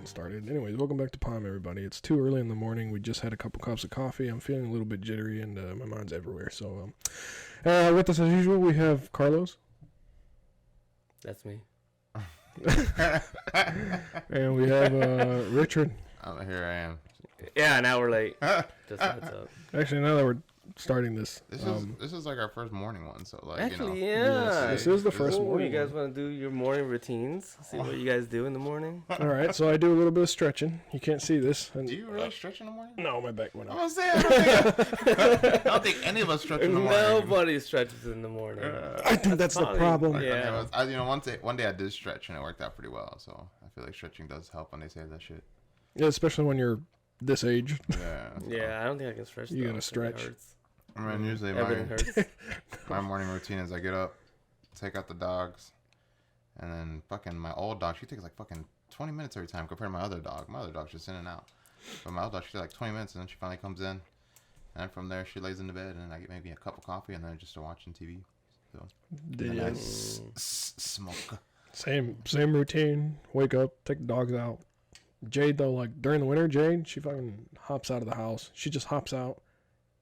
getting started. Anyways, welcome back to Palm, everybody. It's too early in the morning. We just had a couple cups of coffee. I'm feeling a little bit jittery, and my mind's everywhere. So, with us as usual, we have Carlos. That's me. And we have Richard. Here I am. Yeah, now we're late. Just heads up. Actually, now that we're starting this, This is like our first morning one, so like Actually, you know. yeah. this is the first morning. You guys want to do your morning routines? See what you guys do in the morning? All right, so I do a little bit of stretching. You can't see this. And, Do you really stretch in the morning? No, my back went I out. was saying, I don't think any of us stretch in the morning. Nobody stretches in the morning. I think that's the probably- problem. Like, Yeah. one day I did stretch and it worked out pretty well. So I feel like stretching does help when they say that shit. Yeah, especially when you're this age. Yeah. Yeah, I don't think I can stretch. You though. gotta I think stretch. It hurts. I mean, usually Everything hurts. my morning routine is I get up, take out the dogs, and then fucking my old dog, she takes like fucking 20 minutes every time compared to my other dog. My other dog's just in and out. But my old dog, she takes like 20 minutes and then she finally comes in. And from there, she lays in the bed and then I get maybe a cup of coffee and then I just start watching TV. So, and then I smoke. Same routine. Wake up, take the dogs out. Jade though, like during the winter, Jade, she fucking hops out of the house. She just hops out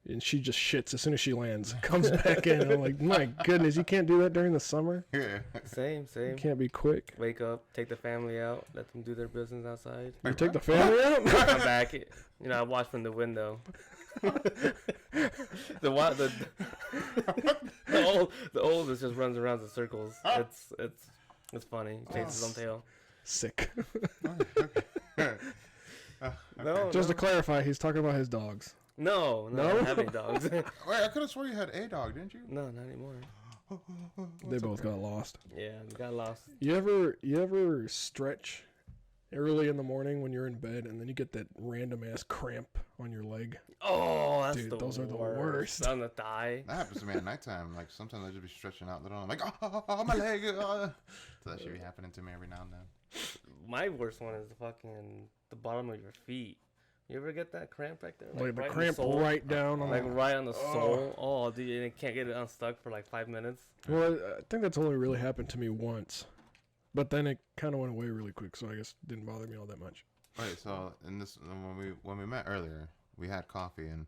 and she just shits as soon as she lands. Comes back in. I'm like, my goodness, you can't do that during the summer. Yeah. Same. You can't be quick. Wake up, take the family out, let them do their business outside. You take the family out? Come back. I watch from the window. the oldest just runs around in circles. It's funny. Chases his own tail. Sick. No, Just to clarify, he's talking about his dogs. No, I don't have any dogs. Wait, I could have swore you had a dog, didn't you? No, not anymore. They both got lost. Yeah, we got lost. You ever stretch early in the morning when you're in bed and then you get that random ass cramp on your leg? Oh, that's Dude, the those are the worst. worst. On the thigh. That happens to me at nighttime. Like sometimes I just be stretching out little. I'm like, oh my leg. So that should be happening to me every now and then. My worst one is the bottom of your feet. You ever get that cramp right there? Like the right in cramp sole? right down on Like the... right on the sole. Oh, dude, and it can't get it unstuck for like 5 minutes. Well, I think that's only really happened to me once. But then it kind of went away really quick, so I guess it didn't bother me all that much. Right. So when we met earlier, we had coffee, and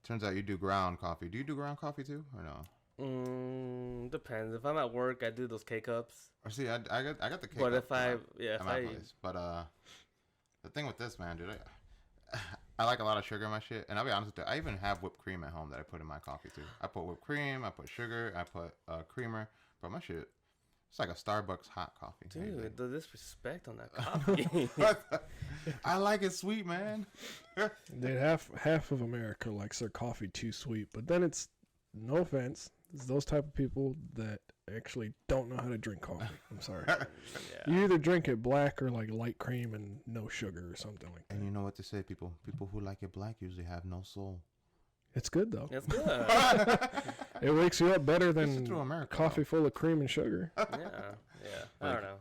turns out you do ground coffee. Do you do ground coffee too, or no? Depends. If I'm at work, I do those K-cups. Or see, I got the cake. But up if I, at my place. But the thing with this, man, dude, I like a lot of sugar in my shit, and I'll be honest with you, I even have whipped cream at home that I put in my coffee too. I put whipped cream, I put sugar, I put creamer, but my shit, it's like a Starbucks hot coffee. Dude, the disrespect on that coffee. I like it sweet, man. Dude, half of America likes their coffee too sweet, but then it's, no offense, it's those type of people that actually don't know how to drink coffee. I'm sorry. Yeah. You either drink it black or like light cream and no sugar or something like that. And you know what to say, people. People who like it black usually have no soul. It's good though. It's good. It wakes you up better than through America, coffee full of cream and sugar. Yeah. I don't know.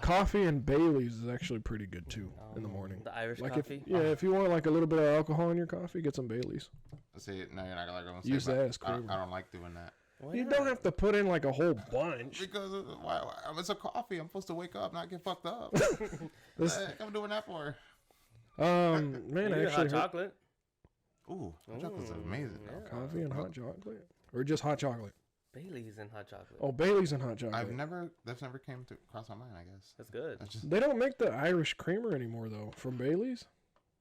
Coffee and Bailey's is actually pretty good too in the morning. The Irish Like coffee? if you want like a little bit of alcohol in your coffee, get some Bailey's. See, no, you're not gonna say Use but that as creamer. I don't like doing that. Why You not? don't have to put in like a whole bunch. Because why, it's a coffee. I'm supposed to wake up, not get fucked up. This, What I'm doing that for? man, You I get actually hot heard chocolate. Ooh, hot chocolate's amazing. Yeah. coffee and hot chocolate, or just hot chocolate. Bailey's and hot chocolate. Oh, Bailey's and hot chocolate. That's never came to cross my mind. I guess. That's good. That's just, They don't make the Irish creamer anymore though from Bailey's.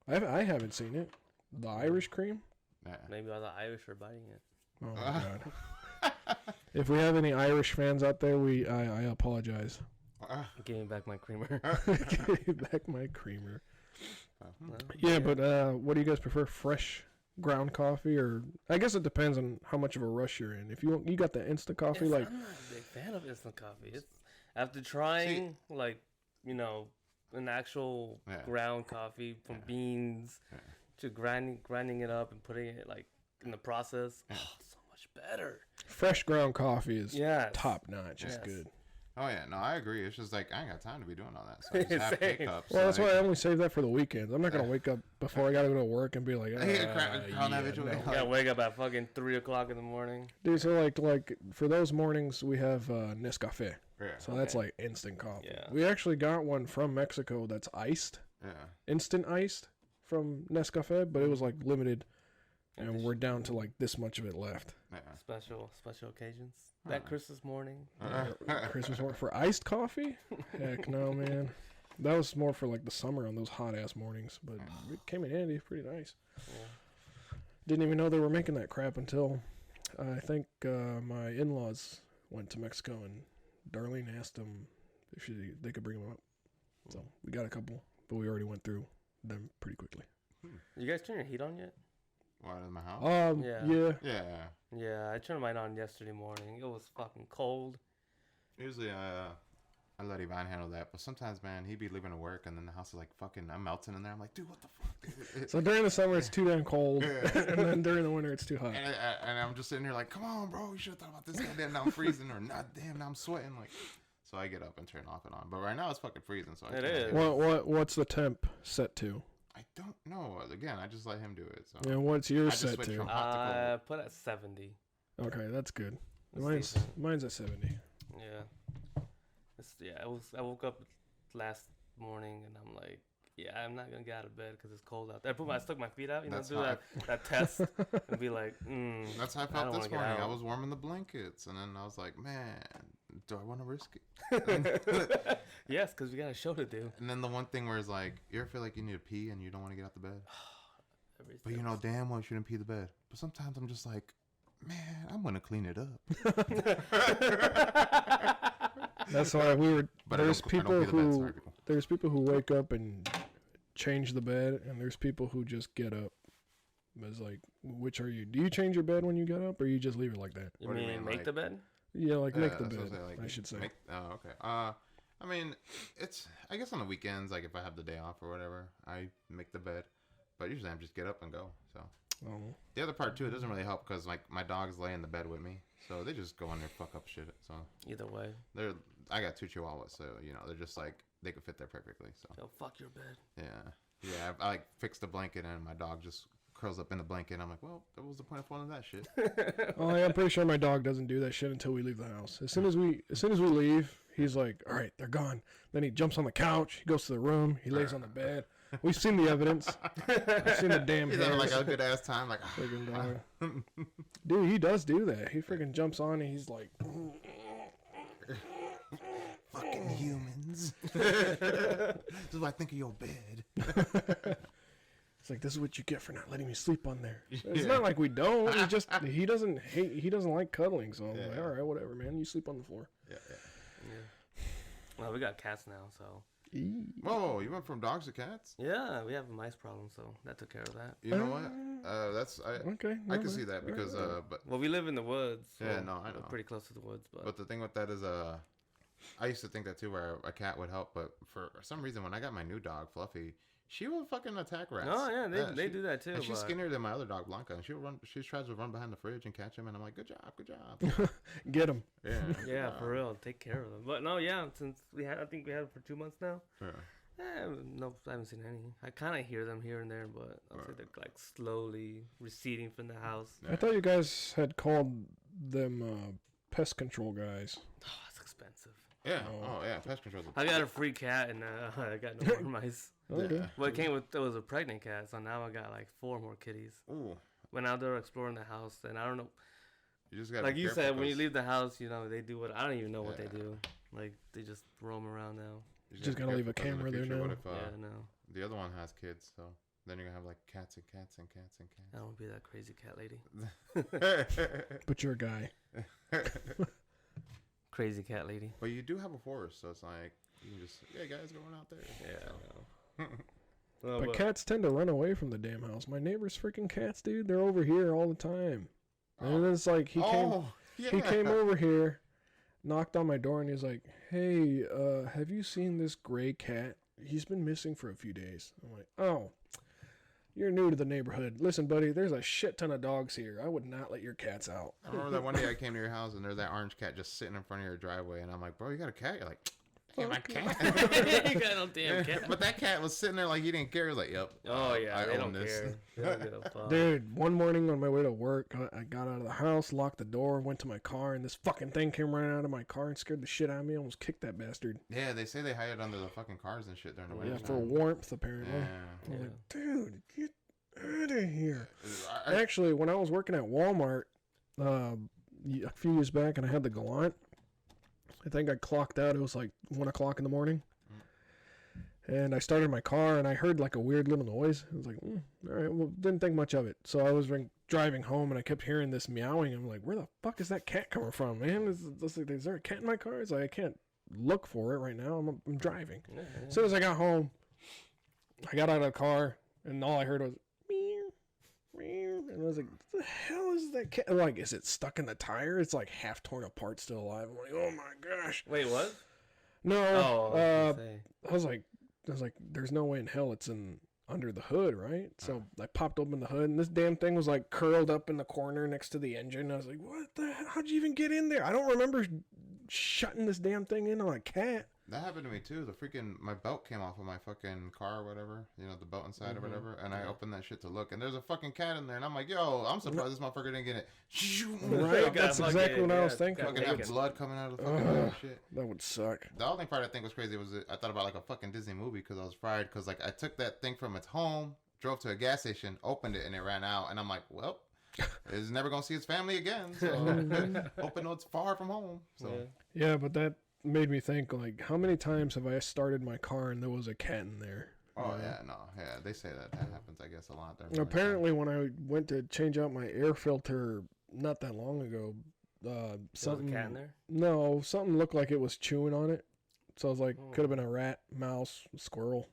I haven't seen it. The Irish cream. yeah. Maybe all the Irish are buying it. Oh my god. If we have any Irish fans out there, I apologize. Give me back my creamer. Give back my creamer. No? Yeah, but what do you guys prefer? Fresh ground coffee, or I guess it depends on how much of a rush you're in. If you got the instant coffee, like I'm not a big fan of instant coffee. It's after trying an actual ground coffee from beans to grinding it up and putting it like in the process. Oh, so much better. fresh ground coffee is Yes. top notch. It's Yes. good. Oh yeah, no, I agree. It's just like I ain't got time to be doing all that. So I just have Same. pickups. Well, that's like, why I only save that for the weekends. I'm not gonna wake up before I gotta go to work and be like, crown that bitch away. You gotta wake up at fucking 3 o'clock in the morning. Dude, so like for those mornings we have Nescafe. Yeah. So that's like instant coffee. Yeah. We actually got one from Mexico that's iced, Yeah. instant iced from Nescafe, but it was like limited, and we're down to like this much of it left. Yeah. Special occasions. That Christmas morning. Christmas morning for iced coffee? Heck no, man. That was more for like the summer on those hot ass mornings, but it came in handy. Pretty nice. Yeah. Didn't even know they were making that crap until I think my in-laws went to Mexico and Darlene asked them if they could bring them up. So we got a couple, but we already went through them pretty quickly. You guys turn your heat on yet? What, in my house? Yeah. Yeah. Yeah, I turned mine on yesterday morning. It was fucking cold. Usually, I let Ivan handle that, but sometimes, man, he'd be leaving to work, and then the house is like fucking, I'm melting in there. I'm like, dude, what the fuck, dude? So during the summer, it's too damn cold, and then during the winter, it's too hot. And I'm just sitting here like, come on, bro, you should have thought about this. Goddamn, now I'm freezing, or not, damn, now I'm sweating. Like, so I get up and turn off and on. But right now, it's fucking freezing. So It is. What's the temp set to? I don't know. Again, I just let him do it. So. Yeah, what's yours I just set switch to? from hot to cold. Put at 70. Okay, that's good. That's Mine's at 70. Yeah. I woke up last morning and I'm like, yeah, I'm not gonna get out of bed because it's cold out there. I stuck my feet out, that test, and be like, That's how I felt this morning. I was warming the blankets, and then I was like, man, do I want to risk it? Yes, because we got a show to do. And then the one thing where it's like, you ever feel like you need to pee and you don't want to get out the bed? But you know damn well you shouldn't pee the bed. But sometimes I'm just like, man, I'm gonna clean it up. That's why there's people who wake up and change the bed, and there's people who just get up. It's like, which are you? Do you change your bed when you get up, or you just leave it like that? You mean make the bed? Yeah, like make the bed. I should say. Okay. I mean, it's, I guess on the weekends, like if I have the day off or whatever, I make the bed. But usually I just get up and go. So the other part too, it doesn't really help because like my dogs lay in the bed with me, so they just go in there fuck up shit. So either way, I got 2 chihuahuas, so you know they're just like they could fit there perfectly. So they'll fuck your bed. Yeah. I like fix the blanket and my dog just curls up in the blanket. I'm like, well, what was the point of one of that shit? I'm pretty sure my dog doesn't do that shit until we leave the house. As soon as we leave, he's like, all right, they're gone. Then he jumps on the couch. He goes to the room. He lays on the bed. We've seen the evidence. We've seen the damn He's having like a good ass time. Like, dude, he does do that. He freaking jumps on and he's like, fucking humans. This is what I think of your bed. It's like, this is what you get for not letting me sleep on there. It's not like we don't. It's just he doesn't like cuddling. So I'm like, all right, whatever, man. You sleep on the floor. Yeah. Well, we got cats now, so. Oh, you went from dogs to cats? Yeah, we have a mice problem, so that took care of that. You know what? Okay. I can see that because well, we live in the woods. So yeah, no, I know. we're pretty close to the woods, but the thing with that is I used to think that too, where a cat would help, but for some reason when I got my new dog Fluffy, she will fucking attack rats. Oh yeah, they do that too. And she's skinnier than my other dog Blanca, and she tries to run behind the fridge and catch him, and I'm like, good job. Get him. Yeah, for real, take care of them. But no, yeah, since I think we had it for 2 months now. Yeah. No, I haven't seen any. I kind of hear them here and there, but I'll say they're like slowly receding from the house. I thought you guys had called them pest control guys. Oh, it's expensive. Yeah. Oh yeah, pest control. I got a free cat and I got no more mice. Okay. Yeah. Well, it was a pregnant cat, so now I got like 4 more kitties. Ooh. Went out there exploring the house, and I don't know. You just got like you said, when you leave the house, you know they do what I don't even know what they do. Like they just roam around now. You just gotta leave a camera there now. What if, yeah, no. The other one has kids, so then you're gonna have like cats and cats and cats and cats. I don't want to be that crazy cat lady. But you're a guy. Crazy cat lady. But you do have a forest, so it's like you can just guys going out there. Yeah. So. But cats tend to run away from the damn house. My neighbor's freaking cats, dude. They're over here all the time. And it's like he came over here, knocked on my door, and he's like, "Hey, have you seen this gray cat? He's been missing for a few days." I'm like, "Oh, you're new to the neighborhood. Listen, buddy, there's a shit ton of dogs here. I would not let your cats out." I remember that one day I came to your house and there's that orange cat just sitting in front of your driveway, and I'm like, "Bro, you got a cat?" You're like, Yeah, my cat. You got no damn cat. But that cat was sitting there like he didn't care. He was like, yep. Oh yeah, I they own don't this. care. They don't give a fuck. Dude, one morning on my way to work, I got out of the house, locked the door, went to my car, and this fucking thing came running out of my car and scared the shit out of me. I almost kicked that bastard. Yeah, they say they hide it under the fucking cars and shit during the winter. Yeah, for warmth, apparently. Yeah. I was like, dude, get out of here. I- Actually, when I was working at Walmart a few years back and I had the Gallant, I think I clocked out. It was like 1 o'clock in the morning. And I started my car and I heard like a weird little noise. I was like, all right, well, didn't think much of it. So I was driving home and I kept hearing this meowing. I'm like, where the fuck is that cat coming from, man? Is there a cat in my car? It's like, I can't look for it right now. I'm driving. Yeah. As soon as I got home, I got out of the car and all I heard was meow, meow. And I was like, what the hell is that cat? Like, is it stuck in the tire? It's like half torn apart, still alive. I'm like, oh my gosh. Wait, what? No, Oh, I was like, there's no way in hell it's under the hood, right? So I popped open the hood, and this damn thing was like curled up in the corner next to the engine. I was like, what the hell? How'd you even get in there? I don't remember shutting this damn thing in on a cat. That happened to me too. My belt came off of my fucking car or whatever. You know, the belt inside or whatever. And I opened that shit to look, and there's a fucking cat in there. And I'm like, yo, I'm surprised this motherfucker didn't get it. Right? That's exactly what I was thinking. Fucking have blood coming out of the fucking shit. That would suck. The only part I think was crazy was I thought about like a fucking Disney movie because I was fried. Because like I took that thing from its home, drove to a gas station, opened it, and it ran out. And I'm like, well, it's never gonna see its family again. So hoping it's far from home. So yeah, but that made me think, like, how many times have I started my car and there was a cat in there? Oh yeah, they say that happens, I guess, a lot. Apparently, when I went to change out my air filter not that long ago, something. Was a cat in there? No, something looked like it was chewing on it. So I was like, could have been a rat, mouse, squirrel,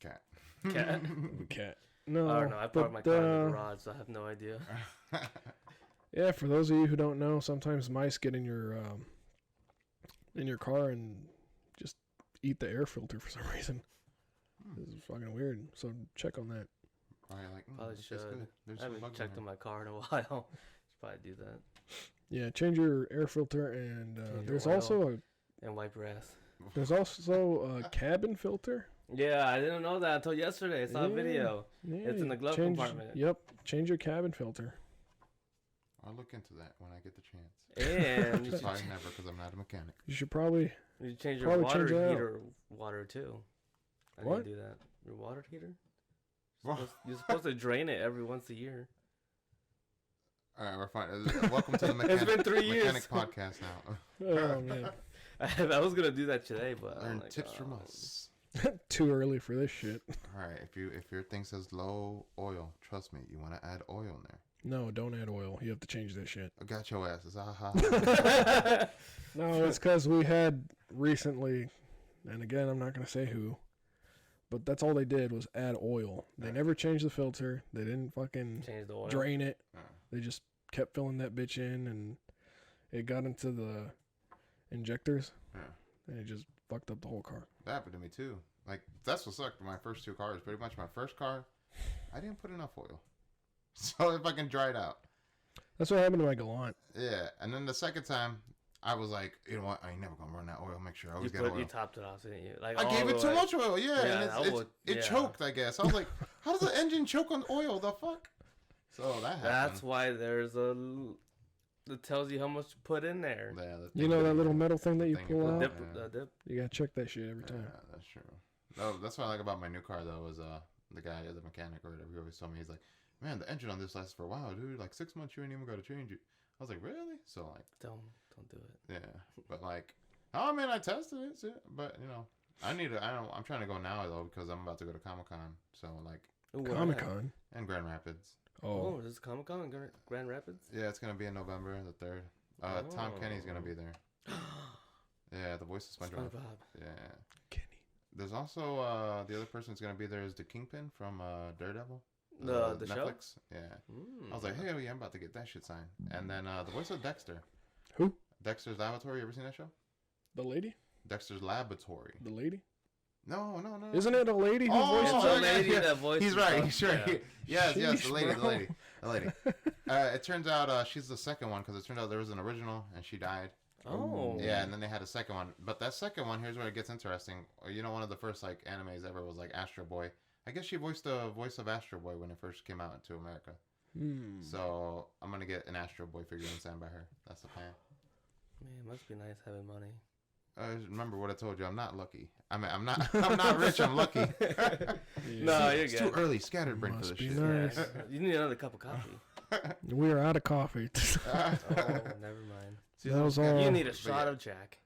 cat. cat. No, I don't know. I parked my car in the garage, so I have no idea. Yeah, for those of you who don't know, sometimes mice get in your car and just eat the air filter for some reason. This is fucking weird. So check on that. Probably should. There's I haven't checked on my car in a while. Should probably do that. Yeah, change your air filter, and there's also and wipe your ass. There's also a cabin filter. Yeah, I didn't know that until yesterday. I saw a video. Yeah, It's in the glove compartment. Yep, change your cabin filter. I'll look into that when I get the chance. And you Probably never, because I'm not a mechanic. You should probably. You change your water heater water too. I What? didn't do that. Your water heater? You're supposed to drain it every once a year. All right, we're fine. Welcome to the mechanic, It's been 3 years. mechanic podcast now. Oh man, I was gonna do that today, but Learn tips from us. too early for this shit. All right, if your thing says low oil, trust me, you want to add oil in there. No, don't add oil. You have to change that shit. I got your asses. Aha. No, it's because we had recently, and again, I'm not gonna say who, but that's all they did was add oil. They never changed the filter. They didn't fucking change the oil. drain it. They just kept filling that bitch in, and it got into the injectors, and it just fucked up the whole car. That happened to me too. Like, that's what sucked. My first two cars, pretty much my first car, I didn't put enough oil. So it fucking dried out. That's what happened to my Gallant. Yeah, and then the second time, I was like, you know what? I ain't never gonna run that oil. Make sure I always get oil. You topped it off, didn't you? Like I gave it too much oil. Yeah, Yeah, and it choked. I guess I was like, how does the engine choke on oil? The fuck? So that happened. That's why there's that tells you how much to put in there. Yeah, You know that little metal thing that you pull out? Dip, dip. You gotta check that shit every time. Yeah, that's true. No, that's what I like about my new car though. Is the guy, the mechanic or whatever, he always told me, he's like, man, the engine on this lasts for a while, dude. Like 6 months, you ain't even got to change it. I was like, really? So like, don't do it. Yeah, but like, I mean, I tested it, but you know, I'm trying to go now though because I'm about to go to Comic-Con. So like, Comic-Con and Grand Rapids. Oh, this is Comic-Con in Grand Rapids? Yeah, it's gonna be in November the 3rd. Tom Kenny's gonna be there. Yeah, the voice of SpongeBob. Yeah, Kenny. There's also the other person who's gonna be there is the Kingpin from Daredevil. The Netflix. show? Yeah. I was like, hell yeah, I'm about to get that shit signed. And then the voice of Dexter. Who? Dexter's Laboratory. You ever seen that show? The lady? Dexter's Laboratory. The lady? No. Isn't it a lady who voices the lady that voices? He's right. He's right. Yeah. Yes, the lady. Bro. The lady. It turns out she's the second one because it turned out there was an original and she died. Oh. Yeah, and then they had a second one. But that second one, here's where it gets interesting. You know, one of the first like animes ever was like Astro Boy. I guess she voiced the voice of Astro Boy when it first came out into America. So I'm gonna get an Astro Boy figurine signed by her. That's the plan. Man, it must be nice having money. Remember what I told you. I'm not lucky. I mean, I'm not rich. I'm lucky. No, you're it's good. too early. Scattered brain for this shit. Nice. Yeah, you need another cup of coffee. We are out of coffee. Oh, never mind. See, that was all. You need a shot of Jack.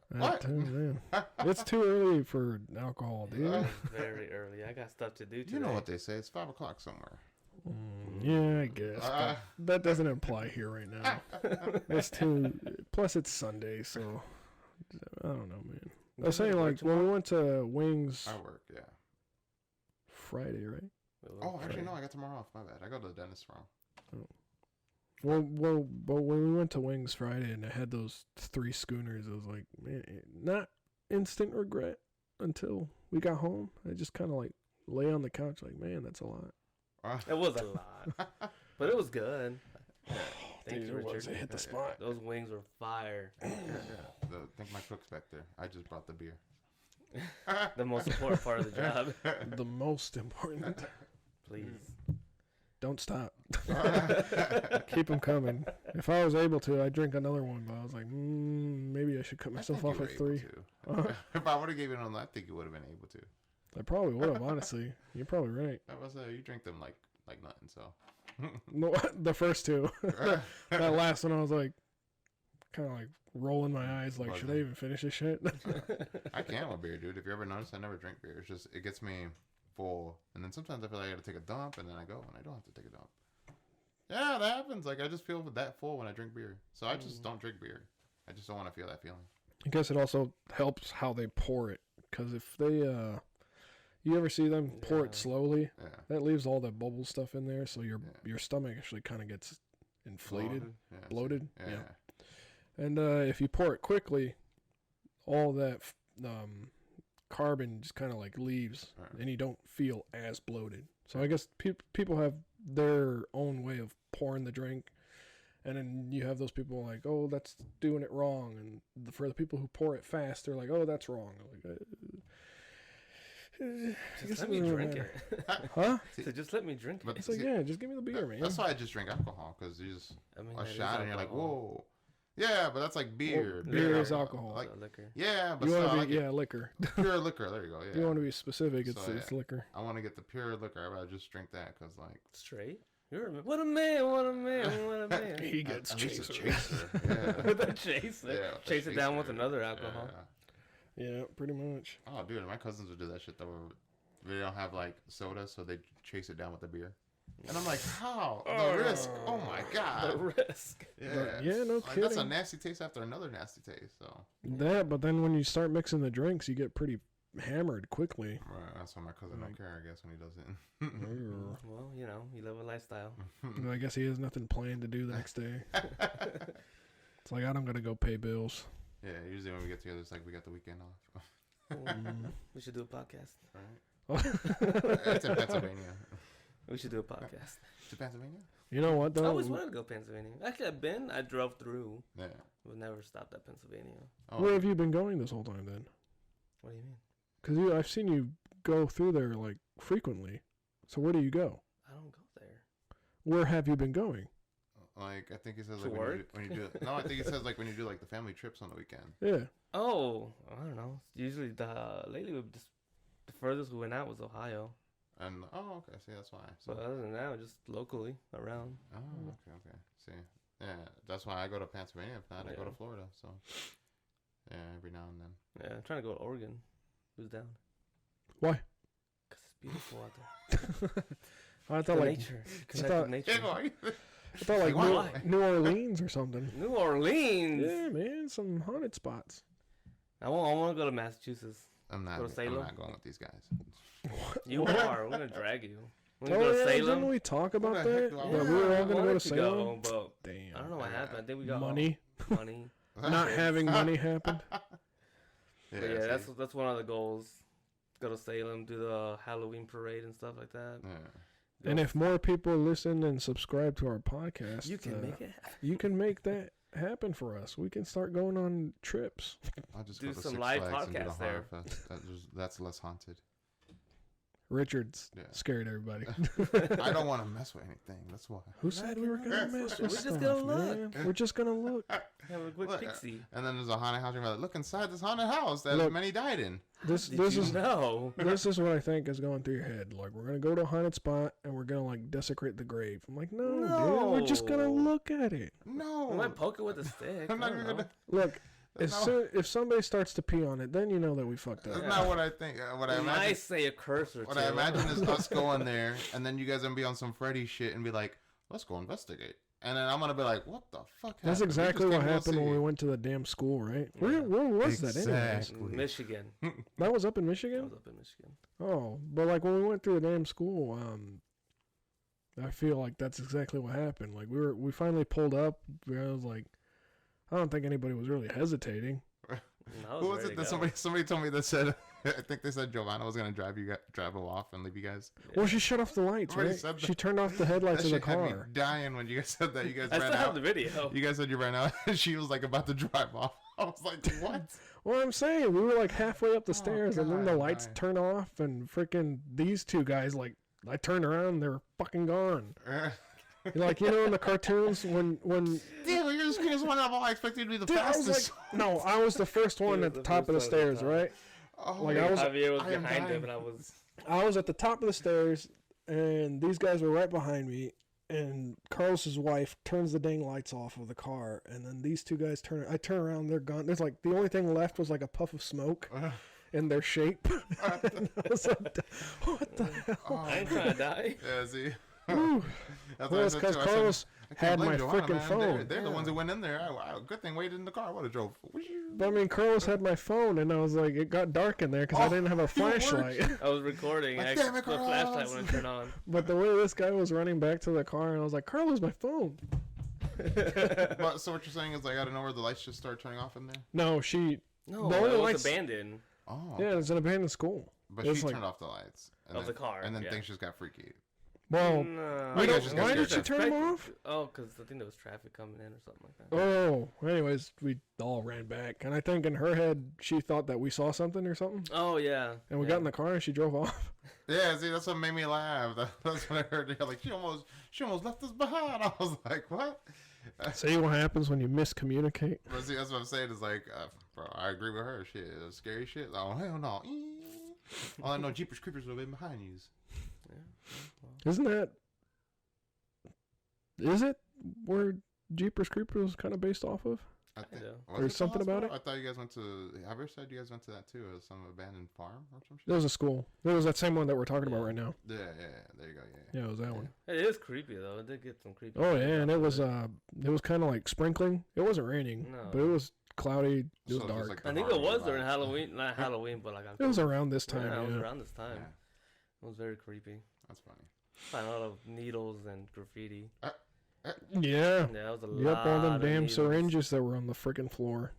What? It's too early for alcohol, dude. Very early. I got stuff to do today. You know what they say. It's 5 o'clock somewhere. Yeah, I guess. But that doesn't apply here right now. That's too. Plus, it's Sunday, so I don't know, man. I was saying, like, when we went to Wings. I work, yeah. Friday, right? Oh, actually, no. I got tomorrow off. My bad. I go to the dentist tomorrow. Oh. Well, but when we went to Wings Friday and I had those 3 schooners, I was like, man, not instant regret until we got home. I just kind of like lay on the couch, like, man, that's a lot. It was a lot, but it was good. Thank you, Richard. It hit the spot. Those wings were fire. Yeah. I think my cook's back there. I just brought the beer. The most important part of the job. The most important. Please. Don't stop. Keep them coming. If I was able to, I'd drink another one, but I was like, maybe I should cut myself off at 3. If I would have given them, I think you would have been able to. I probably would have, honestly. You're probably right. That was you drink them like nothing, so. No, the first 2. That last one, I was like, kind of like rolling my eyes, like, should I even finish this shit? I can with beer, dude. If you ever notice, I never drink beer. It's just, it gets me full. And then sometimes I feel like I gotta take a dump, and then I go, and I don't have to take a dump. Yeah, that happens. Like, I just feel that full when I drink beer. So I just don't drink beer. I just don't want to feel that feeling. I guess it also helps how they pour it. Because if they, you ever see them pour it slowly? Yeah. That leaves all that bubble stuff in there, so your stomach actually kind of gets inflated, bloated. Yeah. And if you pour it quickly, all that carbon just kind of like leaves, and you don't feel as bloated. So I guess people have their own way of pouring the drink, and then you have those people like, oh, that's doing it wrong, and for the people who pour it fast, they're like, oh, that's wrong. Like, just let me drink it. Huh? So just let me drink it. It's like, yeah, just give me the beer, man. That's why I just drink alcohol, because you just a shot and you're like, whoa. Yeah, but that's like beer. Well, beer is alcohol. Like, liquor. Yeah, but liquor. Pure liquor. There you go. Yeah. You want to be specific. It's liquor. I want to get the pure liquor. I'd rather just drink that because, like, straight. You're what a man! What a man! What a man! He gets chaser. Yeah. With a chaser. Yeah, chase it down with another alcohol. Yeah, pretty much. Oh, dude, my cousins would do that shit though. They don't have like soda, so they chase it down with the beer. And I'm like, how? The risk. Oh my god. The risk. Yeah, no kidding. That's a nasty taste after another nasty taste. So. But then when you start mixing the drinks, you get pretty hammered quickly. Right, that's why my cousin don't care, I guess, when he does it. Well, you know, you live a lifestyle. I guess he has nothing planned to do the next day. It's like, I'm gonna go pay bills. Yeah, usually when we get together, it's like we got the weekend off. We should do a podcast. Right. It's in Pennsylvania. We should do a podcast. To Pennsylvania? You know what, though? I always wanted to go to Pennsylvania. Actually, I drove through. Yeah. But never stopped at Pennsylvania. Oh. Where have you been going this whole time, then? What do you mean? Because I've seen you go through there, like, frequently. So where do you go? I don't go there. Where have you been going? Like, I think he says, to like, work? when you do no, I think he says, like, when you do, like, the family trips on the weekend. Yeah. Oh, I don't know. Usually, lately, the furthest we went out was Ohio. And, okay, see, that's why. So, But other than that, just locally around. Oh, okay. See, yeah, that's why I go to Pennsylvania. If not, I go to Florida. So, yeah, every now and then. Yeah, I'm trying to go to Oregon. Who's down? Why? Because it's beautiful out there. I thought like nature. Connect with nature. I thought like New Orleans or something. New Orleans. Yeah, man, some haunted spots. I want to go to Massachusetts. I'm not going with these guys. You are. We're gonna drag you. We're gonna Oh go to yeah, Salem. didn't we talk about that? Yeah, Yeah, we were all gonna go to wanted Salem. but Damn. I don't know what happened. I think we got Money. Money. Not having money happened. Yeah, that's one of the goals. Go to Salem, do the Halloween parade and stuff like that. Yeah. And if more people listen and subscribe to our podcast, you can make it. You can make that happen for us. We can start going on trips. I'll just Do go to some Six live Flags and do the podcasts Horror there. Fest. That's less haunted. Richard's Yeah. scared everybody. I don't want to mess with anything. That's why. Who said we were gonna mess with We're stuff, just gonna look. man? We're just gonna look. Have a quick Look, pixie. And then there's a haunted house. And you're like, look inside this haunted house that Look. many died in. This Did this you is know? this is what I think is going through your head. Like, we're gonna go to a haunted spot and we're gonna like desecrate the grave. I'm like, no, dude, we're just gonna No. look at it. No. I might poke it with a stick. I'm I not don't even know. gonna. Look, That's if somebody starts to pee on it, then you know that we fucked That's up. not what I think. What I You imagine. might say a curse or What two. I imagine is us going there, and then you guys gonna be on some Freddy shit and be like, "Let's go investigate." And then I'm gonna be like, "What the fuck?" That's happened? We exactly just what came to go happened when see." we went to the damn school, right? Yeah. Where was that anyway? Exactly. Michigan. That was up in I Michigan? was up in Michigan. Oh, but like when we went through the damn school, I feel like that's exactly what happened. Like we finally pulled up. I was like, I don't think anybody was really hesitating. Who was it that somebody told me that said? I think they said Giovanna was gonna drive her off and leave you guys. Well, she shut off the lights, Already right? said that. She turned off the headlights That of the shit had me car. dying when you guys said that. You guys I ran still have out. the video. You guys said you ran out, and she was like about to drive off. I was like, what? Well, I'm saying we were like halfway up the Oh, stairs, and then the God, lights Ryan. turn off, and freaking these two guys like. I turned around, and they were fucking gone. Like, you know, in the cartoons when Damn, you're just one of all. I expected you to be the Dude, I was fastest. like, no, I was the first one was at the the top of the first one at the stairs, top. right? Oh, like, I was- Javier was I am behind dying. him, and I was. I was at the top of the stairs, and these guys were right behind me. And Carlos's wife turns the dang lights off of the car, and then these two guys turn. I turn around, they're gone. There's like the only thing left was like a puff of smoke in their shape. And I was like, what the hell? Oh, I ain't trying to die. yeah, see. Whew. That's what Well, I it's said, because too. I said, Carlos I can't had blame my Joanna, freaking man. phone. They're the ones that went in there. Good thing waited in the car. I would have drove. But I mean, Carlos had my phone, and I was like, it got dark in there because I Oh, didn't have a you were flashlight. I was recording. Like, I damn it, put a flashlight Carlos. when I turned on. But the way this guy was running back to the car, and I was like, Carlos, my phone. But so what you're saying is like out of nowhere the lights just start turning off in there? No, she. No, The only it was lights- abandoned. Oh. Yeah, it's an abandoned school. But it's she like- turned off the lights. And Of then, the car, And then yeah. things just got freaky. Well, No. you guys just got why did scared she then. turn them off? Oh, because I think there was traffic coming in or something like that. Oh, anyways, we all ran back, and I think in her head she thought that we saw something or something, Oh, yeah. and we yeah. got in the car and she drove off. Yeah, see, that's what made me laugh. That's when I heard it. Like she almost left us behind. I was like, what? See what happens when you miscommunicate. But see, that's what I'm saying. Is like, bro, I agree with her. Shit, it's scary shit. Oh hell no. All I know, Jeepers Creepers would have been behind you. Isn't that? Is it where Jeepers Creepers was kind of based off of? I think. Kinda. Was There's it the something about hospital? it? I thought you guys went to. Javier said you guys went to that too. Some abandoned farm or some shit. There was a school. There was that same one that we're talking about right now. Yeah. There you go. Yeah. Yeah, it was that one. It is creepy, though. It did get some creepy. Oh vibes yeah, and off it of was kind of like sprinkling. It wasn't raining, No. but it was cloudy. It was So it was dark. like I the think it horror was during vibes. Halloween. Not Halloween, but like It was around this time. Yeah, it was Yeah. around this time. Yeah. It was very creepy. That's funny. Found a lot of needles and graffiti. Yeah. Yeah, that was a lot. Yep, all them of damn needles. syringes that were on the freaking floor.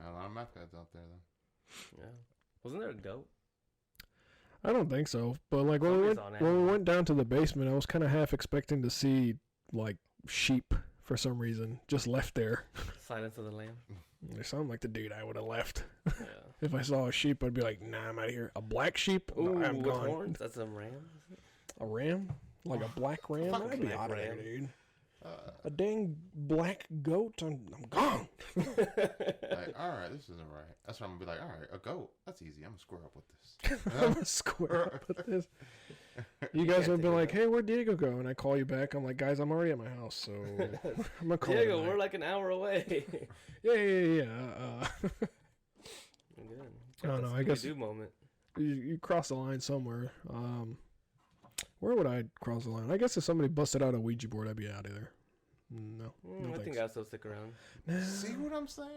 A lot of meth heads out there then. Yeah. Wasn't there a goat? I don't think so, but like when we Zombies went on when we animals. went down to the basement, I was kind of half expecting to see like sheep for some reason just left there. Silence of the Lamb. They sound like the dude I would have left. Yeah. If I saw a sheep, I'd be like, "Nah, I'm out of here." A black sheep? No, Ooh, I'm with gone. horns? That's a ram? A ram? Like a black ram? Fuck I'd be black out of there, ram. dude. Uh, A dang black goat? I'm gone. like, all right, this isn't right. That's what I'm gonna be like. All right, a goat. That's easy. I'm gonna square up with this. I'm gonna square up with this. You guys would be take it like, back. "Hey, where'd Diego go?" And I call you back. I'm like, "Guys, I'm already at my house, so I'm gonna call you Diego, back." we're like an hour away. Yeah. Good. I don't Got know, the I guess- Scooby-Doo moment. you cross the line somewhere. Where would I cross the line? I guess if somebody busted out a Ouija board, I'd be out of there. No, no I think thanks. I'll still stick around. Nah. See what I'm saying?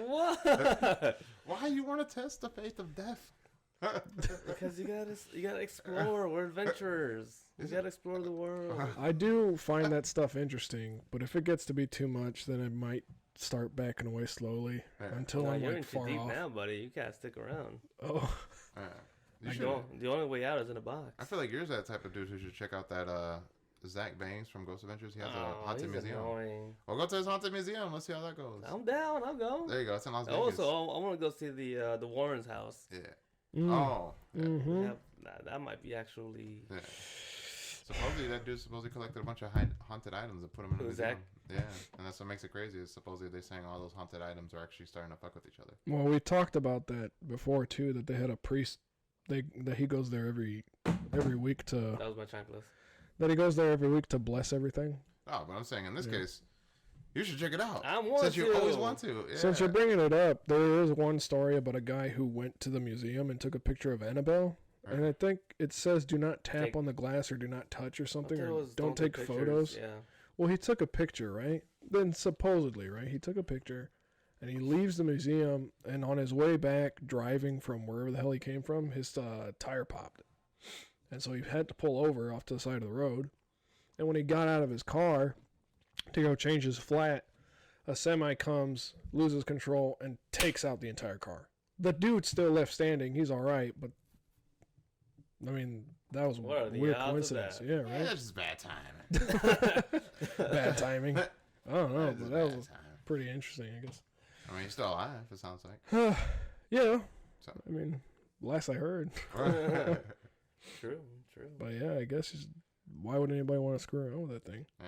What? Why you want to test the faith of death? Because you gotta explore. We're adventurers. You gotta explore the world. I do find that stuff interesting, but if it gets to be too much, then I might start backing away slowly Yeah. until No, I'm you're like in too far deep off. now, buddy. You can't stick around. Oh, Yeah. You The should. the only way out is in a box. I feel like you're that type of dude who should check out that Zach Bangs from Ghost Adventures. He has a Oh, haunted he's museum. annoying. Well, go to his haunted museum. Let's see how that goes. I'm down. I'll go. There you go. It's in Las Vegas. Also, I want to go see the Warren's house. Yeah. Oh. Yeah. Mm-hmm. That might be actually. Yeah. Supposedly that dude collected a bunch of haunted items and put them in a Who's museum. Yeah, and that's what makes it crazy. Is supposedly they're saying all those haunted items are actually starting to fuck with each other. Well, we talked about that before too. That they had a priest. That he goes there every week to. That was my checklist. That he goes there every week to bless everything. Oh, but I'm saying in this case, you should check it out. I want Since to. you always want to. Yeah. Since you're bringing it up, there is one story about a guy who went to the museum and took a picture of Annabelle. Right. And I think it says do not tap on the glass or do not touch or something, or don't take photos. Yeah. Well, he took a picture, right? Then supposedly, right, he took a picture and he leaves the museum, and on his way back, driving from wherever the hell he came from, his tire popped. And so he had to pull over off to the side of the road. And when he got out of his car to go change his flat, a semi comes, loses control, and takes out the entire car. The dude's still left standing. He's all right, but I mean, that was a weird coincidence. Yeah, right? Yeah, it's just bad timing. Bad timing. I don't know, but that was timing. pretty interesting, I guess. I mean, he's still alive, it sounds like. Yeah. So. I mean, last I heard. True. But yeah, I guess why would anybody want to screw around with that thing? Yeah.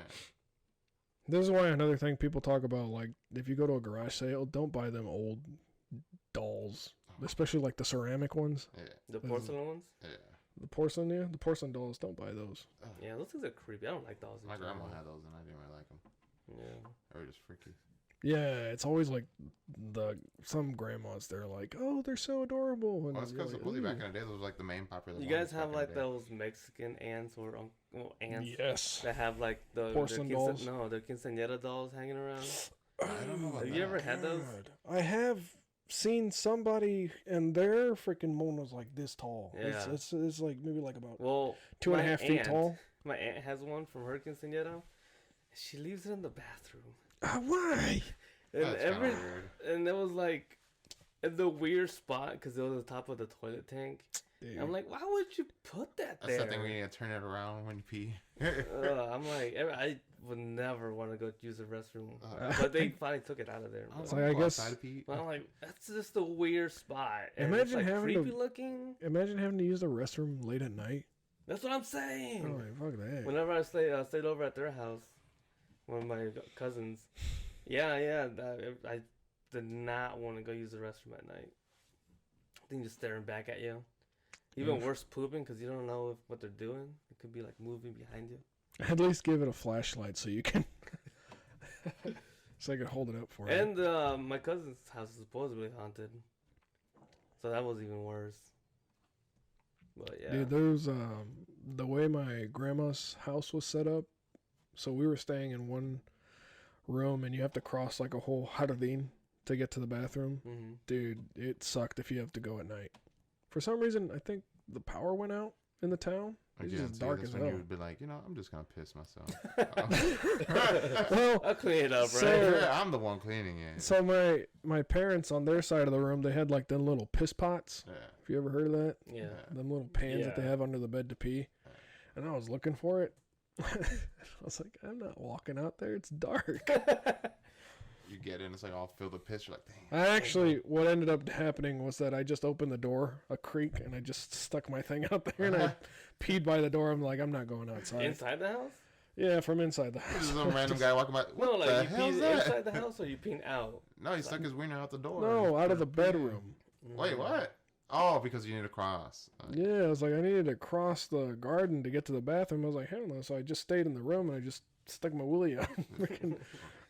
This is why another thing people talk about, like, if you go to a garage sale, don't buy them old dolls, especially like the ceramic ones. Yeah. The porcelain ones? Yeah. The porcelain, yeah. The porcelain dolls, don't buy those. Yeah, those things are creepy. I don't like dolls. My grandma had those and I didn't really like them. Yeah. They were just freaky. Yeah, it's always like some grandmas, they're like, oh, they're so adorable. And Well, it's because supposedly back in the day, those was like the main popular You ones guys have back in like the day. those Mexican aunts or aunts Yes. that have like Porcelain dolls? No, their quinceañera dolls hanging around. I don't know about Have you ever had those? God. I have seen somebody, and their freaking moon was like this tall. Yeah. It's like maybe like about Well, 2.5 feet aunt- tall. My aunt has one from her quinceañera. She leaves it in the bathroom. Why? And That's kinda weird. and it was like in the weird spot because it was the top of the toilet tank. Dude. I'm like, why would you put that That's there? the thing when you need to turn it around when you pee. I'm like, I would never want to go use the restroom, but they finally took it out of there. It's like, I guess. But I'm like, that's just a weird spot. And Imagine it's like having creepy to- looking. Imagine having to use the restroom late at night. That's what I'm saying. Oh, like, fuck that. Whenever I stayed over at their house, one of my cousins. Yeah, I did not want to go use the restroom at night. I think just staring back at you. Even worse, pooping because you don't know what they're doing. It could be like moving behind you. At least give it a flashlight so you can. So I can hold it up for you. And my cousin's house is supposedly haunted, so that was even worse. But yeah, Dude, there's the way my grandma's house was set up. So we were staying in one room, and you have to cross like a whole jardín to get to the bathroom. mm-hmm. Dude, it sucked if you have to go at night. For some reason, I think the power went out in the town. It's Again, just see, dark that's as when hell. you would be like, I'm just gonna piss myself. Well, I'll clean it up, So- right? Yeah, I'm the one cleaning it. so my parents on their side of the room, they had like them little piss pots. Yeah. Have you ever heard of that? Yeah. Them little pans that they Yeah. have under the bed to pee. And I was looking for it. I was like, I'm not walking out there. It's dark. You get in, it's like all filled with piss. You're like, dang. I actually, what ended up happening was that I just opened the door, a creak, and I just stuck my thing out there, and I peed by the door. I'm like, I'm not going outside. Inside the house? Yeah, from inside the This house. is some random guy walking by. What No, like the you hell's peed that? inside the house or you peeing out? No, he stuck his wiener out the door. No, out of the bedroom. Wait, what? Oh, because you need to cross. Yeah, I was like, I needed to cross the garden to get to the bathroom. I was like, hell no. So I just stayed in the room, and I just stuck my willy out. Freaking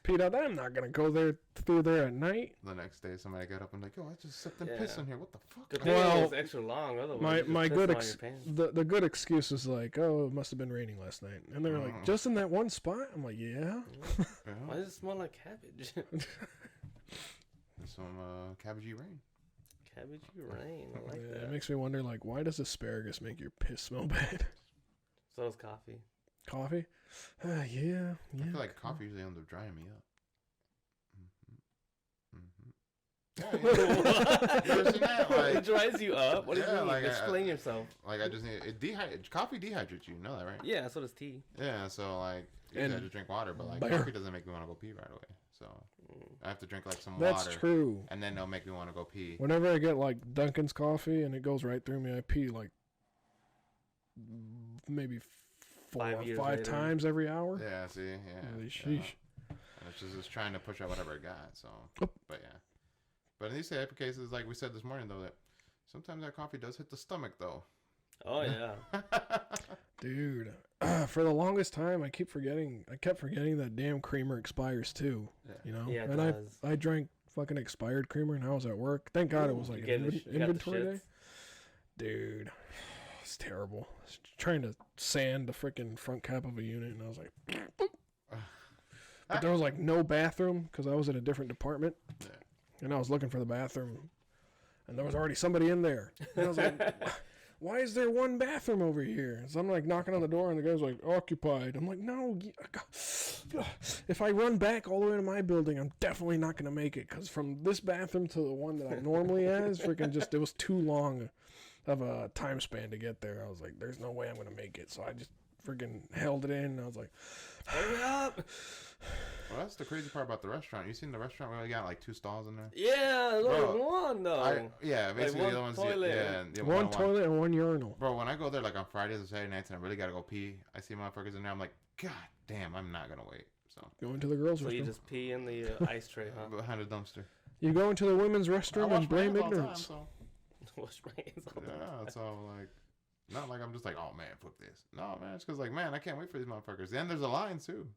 peed out. I'm not going to go through there at night. The next day, somebody got up and like, yo, I just stepped in Yeah. piss in here. What the fuck? Good thing Well, it was extra long. Otherwise, My you just good pissed on your pants. the good excuse is like, oh, it must have been raining last night, and they're like, just in that one spot. I'm like, yeah. Why does it smell like cabbage? Some cabbagey rain. Cabbage rain. I like Yeah, that. it makes me wonder, like, why does asparagus make your piss smell bad? So does coffee. Coffee? Yeah. I feel like coffee usually ends up drying me up. Yeah, you never seen that? Like, It dries you up. What do you mean? like, Explain yourself. Like I just need coffee dehydrates you. You know that, right? Yeah, so does tea. Yeah, so like I just drink water, but like coffee doesn't make me want to go pee right away. So I have to drink like some water. That's true. And then they'll make me want to go pee. Whenever I get like Dunkin's coffee and it goes right through me, I pee like maybe 4 or 5 times every hour. Yeah, see, yeah. Holy sheesh. And it's just trying to push out whatever I got. So, but yeah. But in these type of cases, like we said this morning, though, that sometimes that coffee does hit the stomach, though. Oh yeah. Dude, for the longest time, I kept forgetting that damn creamer expires too. Yeah. You know, yeah, and I drank fucking expired creamer, and I was at work. Thank God it was like an inventory day. Dude, it's terrible. I was trying to sand the freaking front cap of a unit, and I was like, but there was like no bathroom because I was in a different department, and I was looking for the bathroom, and there was already somebody in there. And I was like, why is there one bathroom over here? So I'm like knocking on the door, and the guy's like, occupied. I'm like, no. If I run back all the way to my building, I'm definitely not going to make it, because from this bathroom to the one that I normally has, it was too long of a time span to get there. I was like, there's no way I'm going to make it. So I just freaking held it in, and I was like, hurry up. Well, that's the crazy part about the restaurant. You seen the restaurant where we got like 2 stalls in there? Yeah, there's only one though. Basically like the ones. Toilet. One toilet and one urinal. Bro, when I go there like on Fridays or Saturday nights and I really gotta go pee, I see motherfuckers in there. I'm like, God damn, I'm not gonna wait. So go into the girls' restroom. So you just pee in the ice tray, huh? Behind a dumpster. You go into the women's restroom and blame ignorance. Wash my hands all the time. Yeah, it's all like, not like I'm just like, oh man, fuck this. No, man, it's because like, man, I can't wait for these motherfuckers. And there's a line too.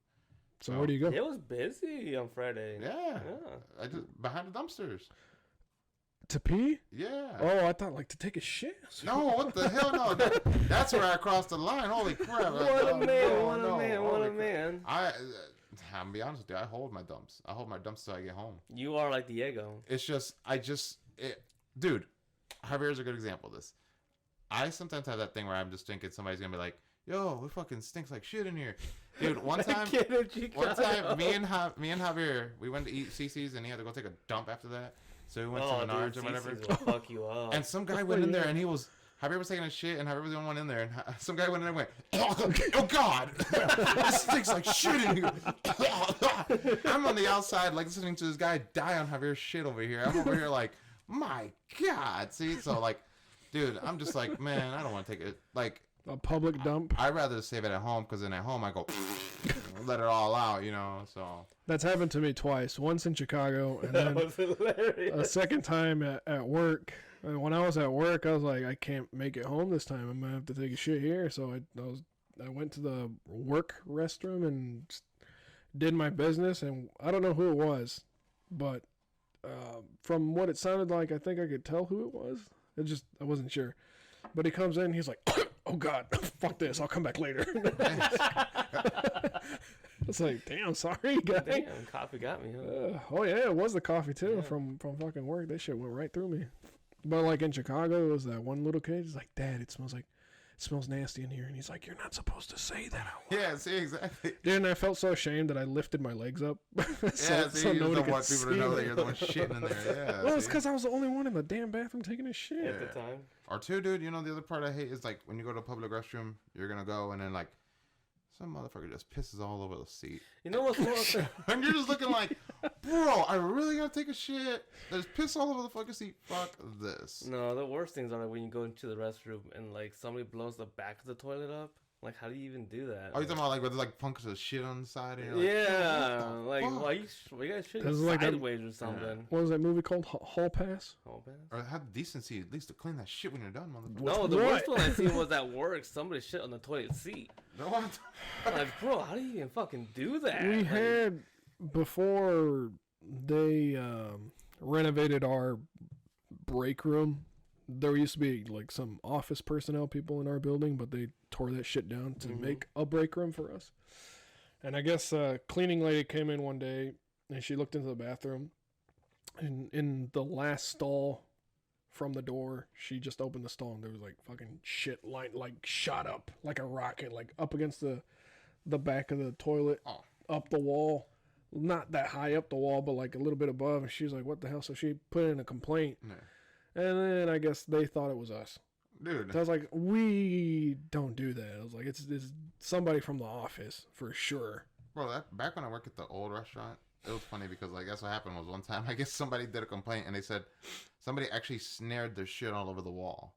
So where do you go? It was busy on Friday. Yeah. I just behind the dumpsters. To pee? Yeah. Oh, I thought like to take a shit. No, what the hell? No, that's where I crossed the line. Holy crap! What a man! I'm gonna be honest with you. I hold my dumps. I hold my dumps till I get home. You are like Diego. It's just, dude. Javier's a good example of this. I sometimes have that thing where I'm just thinking somebody's gonna be like, yo, it fucking stinks like shit in here. Dude, one time, me and Javier, we went to eat CC's and he had to go take a dump after that. So we went to Menards or whatever. CC's will fuck you up. And some guy went in there and Javier was taking a shit and Javier was the only one in there. And some guy went in there and went, oh God, this stinks like shit in here. I'm on the outside like listening to this guy die on Javier's shit over here. I'm over here like, my God. See, so like, dude, I'm just like, man, I don't want to take it. Like, a public dump. I'd rather save it at home, because then at home I go let it all out, you know. So that's happened to me twice. Once in Chicago, and then a second time at work. And when I was at work, I was like, I can't make it home this time. I'm gonna have to take a shit here. So I went to the work restroom and did my business. And I don't know who it was, but from what it sounded like, I think I could tell who it was. I wasn't sure. But he comes in, he's like, oh God, fuck this, I'll come back later. It's like, damn, sorry, guy. Damn, coffee got me, huh? Oh yeah, it was the coffee too, from fucking work. That shit went right through me. But like in Chicago, it was that one little kid. He's like, Dad, it smells nasty in here. And he's like, you're not supposed to say that out loud. Yeah, see, exactly. Dude, and I felt so ashamed that I lifted my legs up. so you don't want people to know that you're the one shitting in there. Yeah. Well, it's because I was the only one in the damn bathroom taking a shit. At the time. Or two, dude, you know, the other part I hate is like when you go to a public restroom, you're going to go and then like some motherfucker just pisses all over the seat. You know what's more? And you're just looking like, bro, I really got to take a shit. There's piss all over the fucking seat. Fuck this. No, the worst things are like when you go into the restroom and like somebody blows the back of the toilet up. Like, how do you even do that? Oh, you're talking about like where there's like punks of shit on the side? And you're like, why you guys shitting like sideways or something? Yeah. What was that movie called? Hall Pass? Hall Pass? Or have decency at least to clean that shit when you're done, motherfucker. No, the worst one I seen was at work. Somebody shit on the toilet seat. No, like, bro, how do you even fucking do that? We had, before they renovated our break room, there used to be like some office personnel people in our building, but they tore that shit down to make a break room for us. And I guess a cleaning lady came in one day and she looked into the bathroom, and in the last stall from the door, she just opened the stall and there was like fucking shit like shot up like a rocket, like up against the back of the toilet, up the wall. not that high up the wall, but like a little bit above. And she was like, "What the hell?" So she put in a complaint, and then I guess they thought it was us. Dude, So I was like, "We don't do that." I was like, "It's somebody from the office for sure." bro, back when I worked at the old restaurant, it was funny because like that's what happened was one time I guess somebody did a complaint and they said somebody actually snared their shit all over the wall.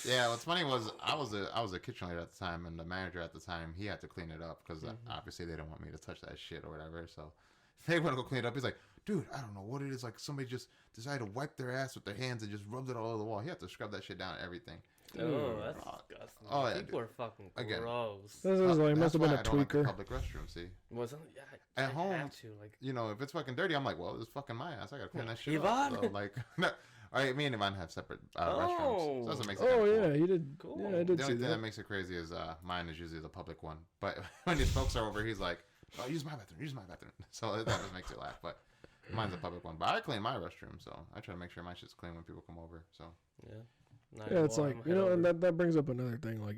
Yeah, what's funny was I was a kitchen leader at the time, and the manager at the time, he had to clean it up because obviously they didn't want me to touch that shit or whatever. So they went to go clean it up. He's like, "Dude, I don't know what it is. Like somebody just decided to wipe their ass with their hands and just rubbed it all over the wall. He had to scrub that shit down and everything." Oh, that's disgusting. Oh, yeah, People are fucking Again, gross. This is like must have been a I don't like the tweaker. public restroom. See, Yeah, at I home, have to, like, you know, if it's fucking dirty, I'm like, well, it's fucking my ass. I gotta clean that shit Yvonne? up. So, like, no, all right, me and Yvonne have separate restrooms. So that's what makes it Oh kinda yeah, cool. you did. Cool. Yeah, I did The see only thing that. that makes it crazy is mine is usually the public one. But when these folks are over, he's like, "Oh, use my bathroom, use my bathroom." So that just makes you laugh. But mine's a public one. But I clean my restroom, so I try to make sure my shit's clean when people come over. So yeah. Yeah, it's like, you know, and that brings up another thing. Like,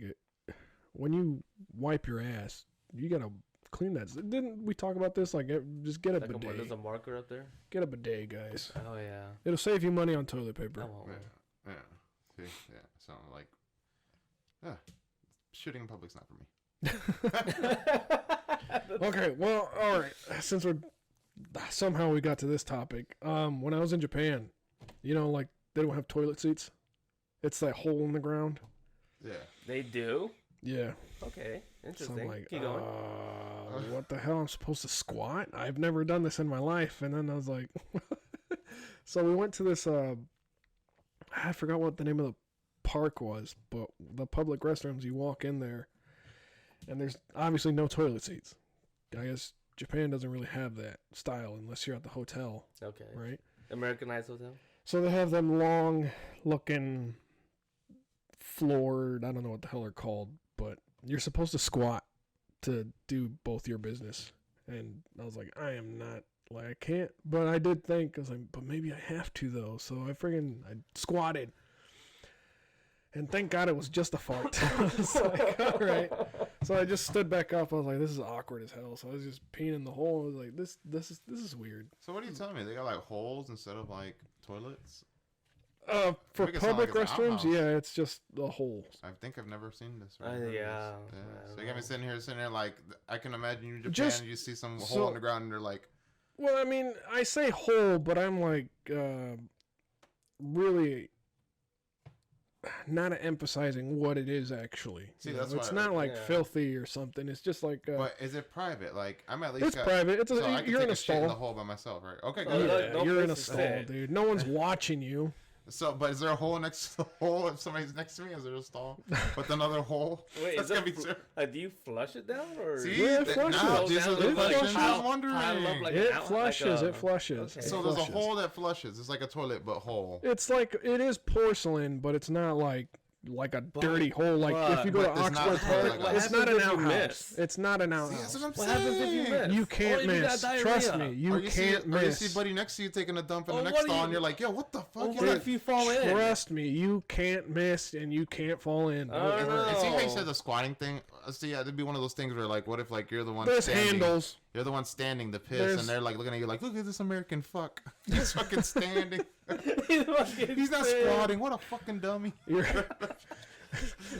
when you wipe your ass, you gotta clean that. Didn't we talk about this? Like, just get a like bidet. there's a marker up there. Get a bidet, guys. Oh yeah. It'll save you money on toilet paper. I won't. yeah. See, yeah. So like, yeah, shooting in public's not for me. Okay, well, all right. Since somehow we got to this topic. When I was in Japan, you know, like they don't have toilet seats. It's that hole in the ground. Yeah. They do. Yeah. Okay. So Interesting. I'm like, Keep going. what the hell? I'm supposed to squat? I've never done this in my life. And then I was like, so we went to this. I forgot what the name of the park was, but the public restrooms. You walk in there, and there's obviously no toilet seats. I guess Japan doesn't really have that style unless you're at the hotel, Okay. right? Americanized hotel. So they have them long-looking floored. I don't know what the hell they're called, but you're supposed to squat to do both your business. And I was like, I am not. Like, I can't. But I did think, I was like, but maybe I have to, though. So I squatted. And thank God it was just a fart. I was like, all right. So I just stood back up. I was like, this is awkward as hell. So I was just peeing in the hole. I was like, this is weird. So what are you telling me? They got like holes instead of like toilets? For Make it sound like public it's an restrooms, outhouse. yeah, it's just the holes. I think I've never seen this. Yeah. Or heard of this. I So don't you got me sitting there like I can imagine you in Japan Just- and you see some so- hole in the ground and they're like, Well, I mean, I say hole, but I'm like really not emphasizing what it is actually. See, You know, that's it's why- not like yeah. filthy or something. It's just like but is it private? Like I'm at least it's private. It's so I can you're take in a shit in the stall. hole by myself, right? Okay, Oh, good. yeah. Yeah, no you're in a place to stall, sit. dude. No one's watching you. So, but is there a hole next to the hole if somebody's next to me? Is there a stall with another hole? Wait, That's is gonna it be ser- like, do you flush it down or? See, Yeah, it flushes. now It these are the flushes. questions I Pile- was wondering. pile up like It an out- flushes. like a- It flushes. Okay. It So there's a flushes. hole that flushes. It's like a toilet, but hole. It's like it is porcelain, but it's not like a dirty hole. Like if you go to but it's not Oxford Park, like a- it's not What an happens if you outhouse. miss? It's not an See, outhouse. that's what I'm What saying. happens if you miss? You can't Or if you got miss. diarrhea? Trust me, you can't Or you miss. see buddy next to you taking a dump in Oh, the next what do stall, you- and you're like, yo, what the fuck? Well, You're what like, if you fall in? Trust me, you can't miss and you can't fall in. Don't I don't worry. know. and see how you said the squatting thing? See, yeah, it'd be one of those things where, like, what if, like, you're the one There's standing, handles. You're the one standing to piss, There's- and they're, like, looking at you like, look at this American fuck. He's fucking standing. He's fucking He's not sick. squatting. What a fucking dummy. You're,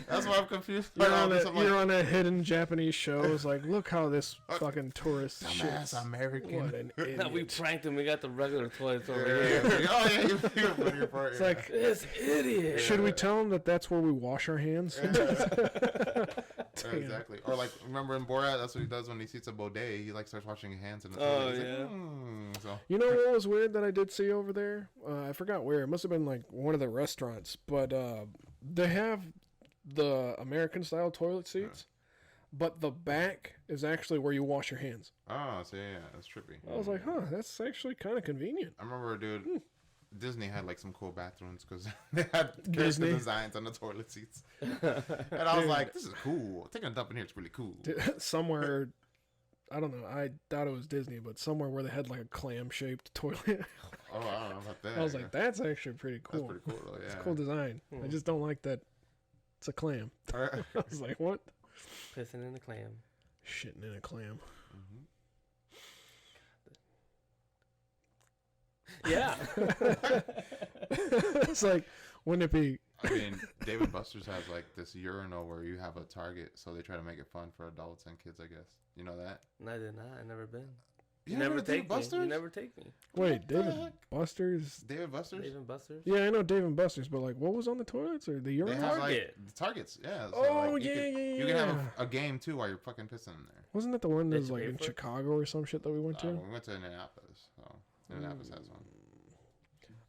That's why I'm confused. you're I'm on just like, you're on a hidden Japanese show. It's like, look how this fucking tourist dumbass shits. American. What an No, we idiot. pranked him. We got the regular toilets over Yeah, here. yeah. Oh, yeah, you put your part. It's like, This idiot. should we tell him that that's where we wash our hands? Yeah, exactly. Or like, remember in Borat, that's what he does when he sees a bidet. He like starts washing his hands in the Oh, toilet. He's yeah. like, So You know what was weird that I did see over there? I forgot where. It must have been like one of the restaurants, but they have the American style toilet seats, but the back is actually where you wash your hands. oh, so yeah, that's trippy. I was like, huh, that's actually kind of convenient. I remember, dude, Disney had like some cool bathrooms because they had character Disney? designs on the toilet seats. And I was like, this is cool. Taking a dump in here is really cool. Somewhere, I don't know, I thought it was Disney, but somewhere where they had like a clam-shaped toilet. Oh, I don't know about that. I was like, that's actually pretty that's cool. pretty cool though. Yeah. It's a cool design. I just don't like that it's a clam. Alright. I was like, what? Pissing in the clam. Shitting in a clam. Yeah. It's like, wouldn't it be? I mean, David Buster's has like this urinal where you have a target, so they try to make it fun for adults and kids, I guess. You know that? No, I did not. I never been. You never David take me. Buster's? You never take me. Wait, David Buster's? David Buster's? David Buster's? Yeah, I know David Buster's, but like, what was on the toilets or the They urinal? have Target. like the targets, yeah. So, Oh, like, yeah. You can have a game too while you're fucking pissing in there. Wasn't that the one that Did was you like pay in for it? Chicago or some shit that we went to? We went to Indianapolis, so Indianapolis has one.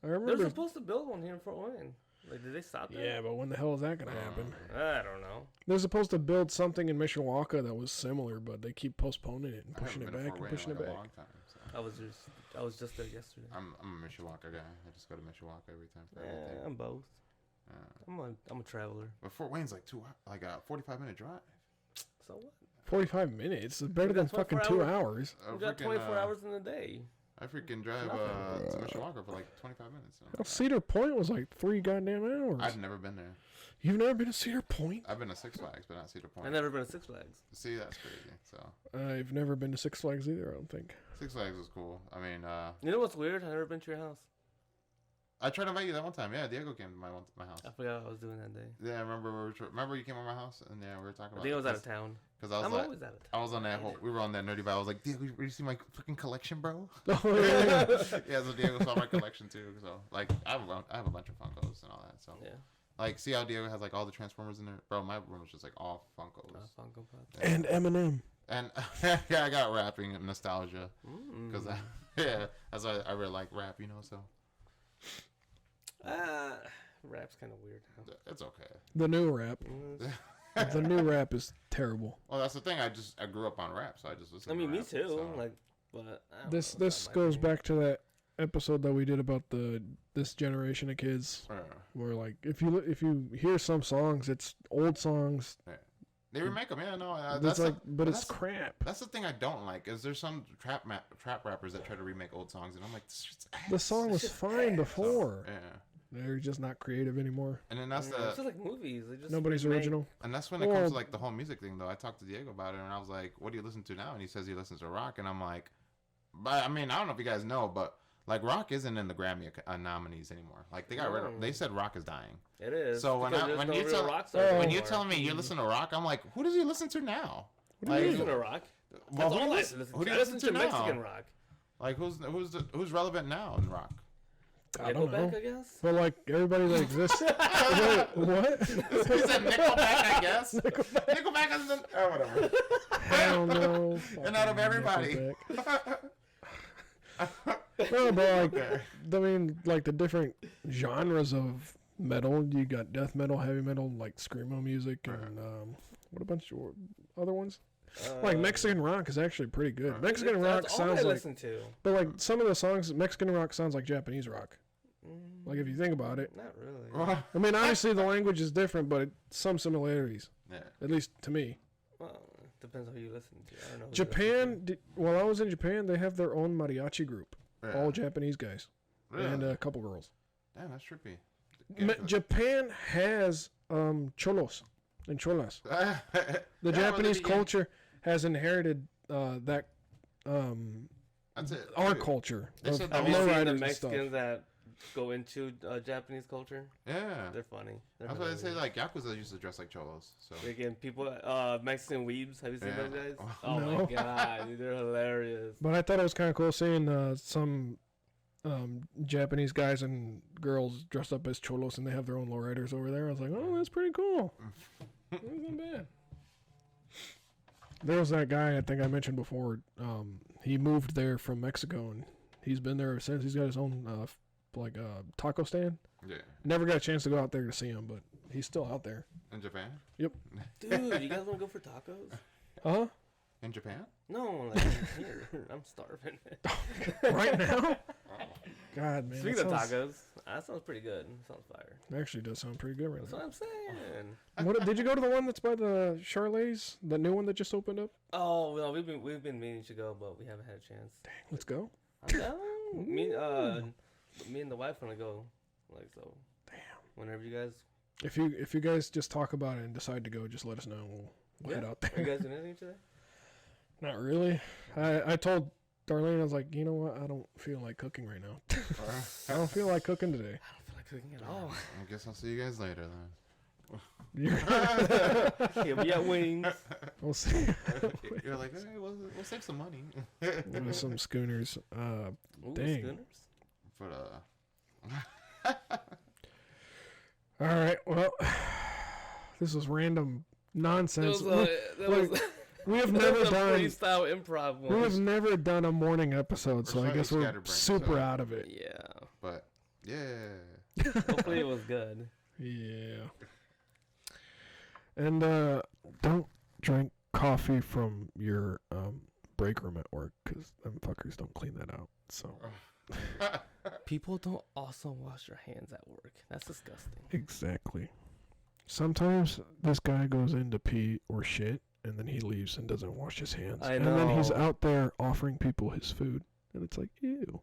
I They're remember. supposed to build one here in Fort Wayne. Like, did they stop that? Yeah, but when the hell is that gonna happen? I don't know. They're supposed to build something in Mishawaka that was similar, but they keep postponing it and I pushing haven't it been to back Fort and Wayne pushing in, it like, a back. long time, so. I was just there yesterday. I'm a Mishawaka guy. I just go to Mishawaka every time for Yeah, everything. I'm both. I'm a traveler. But Fort Wayne's like a 45-minute drive. So what? 45 minutes. It's better We than got fucking 24 2 hours. We got 24 hours in a day. I freaking drive to Mishawaka for like 25 minutes. So. Well, Cedar Point was like 3 goddamn hours. I've never been there. You've never been to Cedar Point? I've been to Six Flags, but not Cedar Point. I've never been to Six Flags. See, that's crazy. So I've never been to Six Flags either, I don't think. Six Flags was cool. I mean, You know what's weird? I've never been to your house. I tried to invite you that one time. Yeah, Diego came to my house. I forgot what I was doing that day. Yeah, I remember you came over my house and yeah, we were talking about. I think I was out of town. Because I was I'm like, always out of town. I was on that whole. We were on that nerdy vibe. I was like, Diego, you see my fucking collection, bro? Oh, yeah. Yeah, so Diego saw my collection too. So like, I have a bunch of Funkos and all that. So Yeah. like, see how Diego has like all the Transformers in there, bro? My room was just like all Funkos. Funko Pop. Yeah. And Eminem. And yeah, I got rapping and nostalgia because Mm. that's why I really like rap, you know. So Rap's kind of weird now. it's okay. The new rap. Mm, The new rap is terrible. Well, that's the thing. I grew up on rap, so I just listen. I mean, to me rap, too. so. Like, but I don't This know, this it's not my goes thing. back to that episode that we did about this generation of kids, Yeah. where like if you hear some songs, it's old songs. They remake them, yeah. No, It's that's like, the, but it's that's the- crap. That's the thing I don't like. Is there's some trap rappers that try to remake old songs, and I'm like, this shit's ass. The song was It's just fine ass. before. Yeah, They're just not creative anymore. and then that's It's the just like movies. They just Nobody's remake- original. and that's when it Well- comes to like the whole music thing. Though I talked to Diego about it, and I was like, "What do you listen to now?" And he says he listens to rock, and I'm like, "But I mean, I don't know if you guys know, but like rock isn't in the Grammy nominees anymore. Like they got rid of. They said rock is dying. It is. So when because I- there's when no you real tell- rock stars when When anymore. you're telling me you listen to rock, I'm like, who does he listen to now? What do I you listen mean? to rock. Well, That's who all I listen- listen who to. do I you listen to now? Mexican rock. Like who's relevant now in rock? I don't know. Nickelback, I guess. But like everybody that exists. Wait, what? He said Nickelback, I guess. Nickelback is or whatever. Hell no. And out of everybody. Nickelback. No, but like, I mean, like the different genres of metal. You got death metal, heavy metal, like screamo music, and what a bunch of other ones. Like Mexican rock is actually pretty good. Mexican rock That's all sounds I like, listen to. but like some of the songs, Mexican rock sounds like Japanese rock. Like if you think about it. Not really. I mean, obviously the language is different, but some similarities, Yeah. at least to me. Well, depends on who you listen to. I don't know. Who you Japan, while I was in Japan, they have their own mariachi group, Yeah. all Japanese guys, Really? and a couple girls. Damn, that's trippy. Japan has cholos and cholas. The Japanese culture has inherited that That's it. our Dude. culture They of said Have that you was- seen lowriders the and Mexicans stuff. that go into Japanese culture? Yeah. They're funny. They're That's why they say hilarious. like Yakuza used to dress like cholos. So Again, people, Mexican weebs. Have you seen Yeah. those guys? Oh No. my god, dude, they're hilarious. But I thought it was kind of cool seeing some Japanese guys and girls dressed up as cholos, and they have their own lowriders over there. I was like, oh, that's pretty cool. That's not bad. There was that guy I think I mentioned before. He moved there from Mexico, and he's been there ever since. He's got his own taco stand. yeah. Never got a chance to go out there to see him, but he's still out there. In Japan? Dude, you guys want to go for tacos? Huh? In Japan? No, like here. I'm starving. Right now? God, man. Speaking of that sounds- tacos, that sounds pretty good. Sounds fire. Actually does sound pretty good right That's now. what I'm saying. What, did you go to the one that's by the Charlets? The new one that just opened up? Oh well, we've been meaning to go, but we haven't had a chance. Let's go. No, me and the wife want to go. Like so. Damn. Whenever you guys. If you guys just talk about it and decide to go, just let us know. We'll head out Are you there. guys doing anything today? Not really. I told Darlene was like, you know what? I don't feel like cooking right now. I don't feel like cooking today. I don't feel like cooking at all. I guess I'll see you guys later then. Here we at Wings. We'll see. You're like, hey, we'll save some money. With some schooners. Ooh, Dang. Schooners? But All right. Well, this was random nonsense. We have never done freestyle improv. We have never done a morning episode, so I guess we're super out of it. Yeah. But yeah. Hopefully it was good. Yeah. And don't drink coffee from your break room at work, because them fuckers don't clean that out. So People don't also wash their hands at work. That's disgusting. exactly. Sometimes this guy goes in to pee or shit, and then he leaves and doesn't wash his hands. I And then he's know. out there offering people his food, and it's like, ew.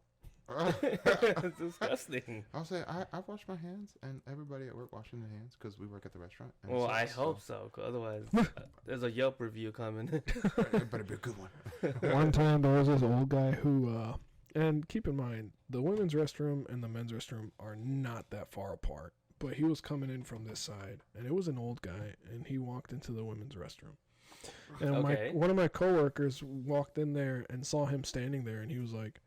It's disgusting. I'll say I wash my hands, and everybody at work washing their hands because we work at the restaurant. And Well, so- I hope so. 'Cause otherwise, there's a Yelp review coming. It better be a good one. One time there was this old guy who, and keep in mind, the women's restroom and the men's restroom are not that far apart. But he was coming in from this side, and it was an old guy, and he walked into the women's restroom. And Okay. one of my coworkers walked in there and saw him standing there, and he was like,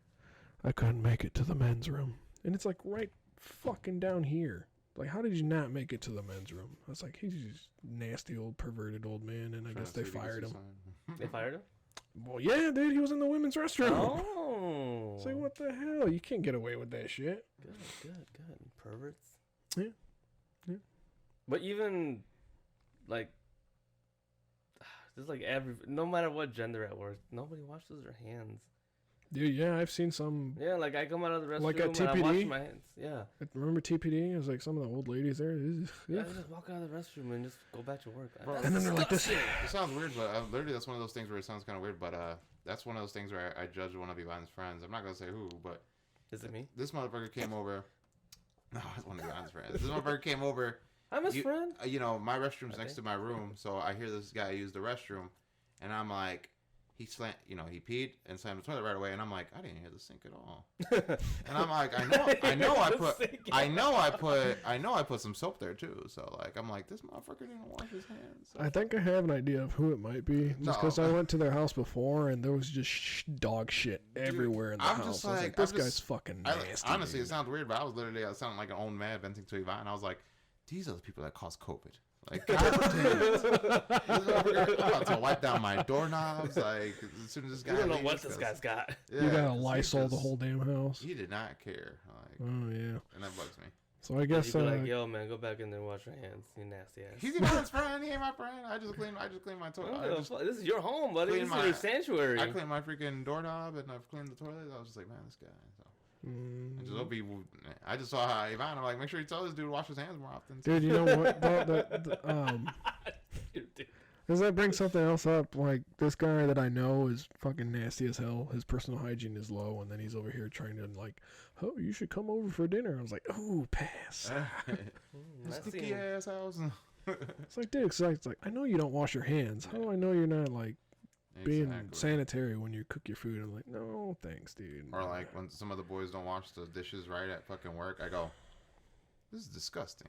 I couldn't make it to the men's room. And it's like right fucking down here. Like, how did you not make it to the men's room? I was like, he's just nasty old perverted old man, and I guess they fired him. They fired him? Well, yeah, dude, he was in the women's restroom. Oh. It's like, what the hell? You can't get away with that shit. Good. Perverts. Yeah. Yeah. But even, like, there's like no matter what gender at work, nobody washes their hands. Dude, yeah, I've seen some. Yeah, like I come out of the restroom Like at and I wash TPD? my hands. Yeah. Remember TPD? It was like some of the old ladies there. Yeah, I just walk out of the restroom and just go back to work. Bro, And then they're like this. It sounds weird, but literally that's one of those things where it sounds kind of weird. But that's one of those things where I judge one of Ivan's friends. I'm not gonna say who, but Is it me? this motherfucker came over. No, it's one of Ivan's friends. This motherfucker came over. I'm his friend. You know, my restroom's next Okay. to my room, so I hear this guy use the restroom, and I'm like, he peed and slammed the toilet right away, and I'm like, I didn't hear the sink at all. And I'm like, I know I put some soap there too. So like, I'm like, this motherfucker didn't wash his hands. So. I think I have an idea of who it might be. Just because I went to their house before and there was just dog shit everywhere in the I'm house. just I was like, like, this guy's fucking nasty. Honestly, dude. it sounds weird, but I sounded like an old man venting to Ivan. I was like, these are the people that caused COVID. Like, God damn it. I'm about to wipe down my doorknobs. Like, as soon as this guy You don't know leaves, what this guy's got. Yeah, You got a 'cause he Lysol the just- whole damn house. He did not care. Like, Oh, yeah. and that bugs me. So I guess, You'd be like, yo, man, go back in there and wash your hands. You nasty ass. He's Ivan's friend. He ain't my friend. I just clean my toilet. This is your home, buddy. clean This my- is your sanctuary. I cleaned my freaking doorknob and I've cleaned the toilet. I was just like, man, this guy. So. I just saw how Ivan. I'm like, make sure you tell this dude to wash his hands more often. dude, you know what? Does that bring something else up? Like, this guy that I know is fucking nasty as hell. His personal hygiene is low, and then he's over here trying to, like, oh, you should come over for dinner. I was like, oh, pass. Sticky ass house. It's like, dude, it's like, I know you don't wash your hands. How do I know you're not, like, being sanitary when you cook your food? I'm like, no, thanks, dude. Or like when some of the boys don't wash the dishes right at fucking work, I go, this is disgusting.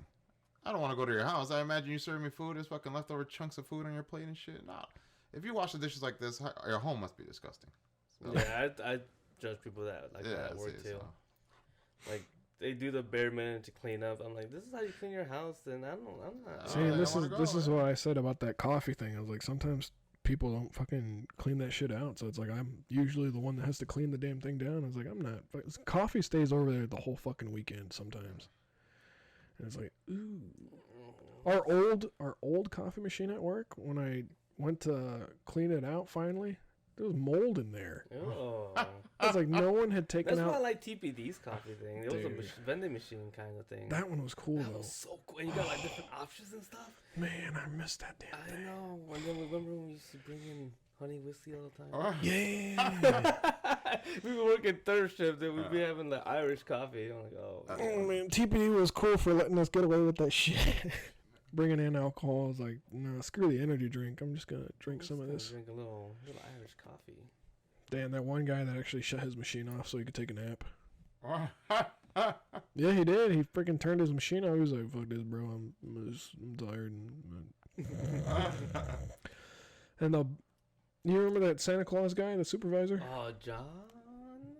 I don't want to go to your house. I imagine you serve me food. There's fucking leftover chunks of food on your plate and shit. No. If you wash the dishes like this, your home must be disgusting. So, Yeah, I judge people that that at work too. So. Like, they do the bare minimum to clean up. I'm like, this is how you clean your house, and I'm not. See, this is what I said about that coffee thing. I was like, sometimes people don't fucking clean that shit out. So it's like, I'm usually the one that has to clean the damn thing down. I was like, I'm not. Coffee stays over there the whole fucking weekend sometimes. And it's like, ooh. Our old coffee machine at work, when I went to clean it out finally, there was mold in there. Oh. I was like, no one had taken That's out. why I like TPD's coffee thing. It was a vending machine kind of thing. That one was cool, That though. was so cool. And you got like different options and stuff. Man, I missed that damn I thing. know. And then remember when we used to bring in honey whiskey all the time? Yeah. We were working third shift and we'd be having the Irish coffee. I'm like, oh. Oh man, TPD was cool for letting us get away with that shit. Bringing in alcohol, I was like, nah, screw the energy drink. I'm just gonna drink some of this. Drink a little Irish coffee. Damn, that one guy that actually shut his machine off so he could take a nap. Yeah, he did. He freaking turned his machine off. He was like, "Fuck this, bro. I'm tired." And you remember that Santa Claus guy, the supervisor? Oh, John.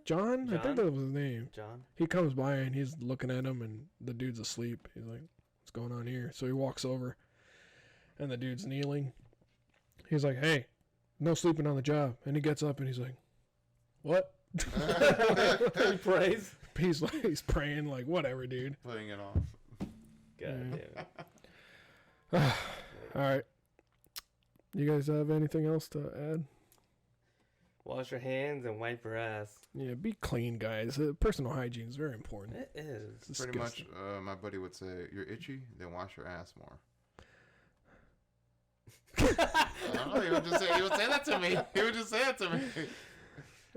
John? I think that was his name. John. He comes by and he's looking at him, and the dude's asleep. He's like, "What's going on here?" So he walks over, and the dude's kneeling. He's like, "Hey, no sleeping on the job." And he gets up and he's like, "What?" He prays. He's praying like, whatever, dude. Putting it off. God damn it. All right. You guys have anything else to add? Wash your hands and wipe your ass. Yeah, be clean, guys. Personal hygiene is very important. It is. It's pretty much, my buddy would say, "You're itchy, then wash your ass more." I don't know. He would say that to me. He would just say that to me.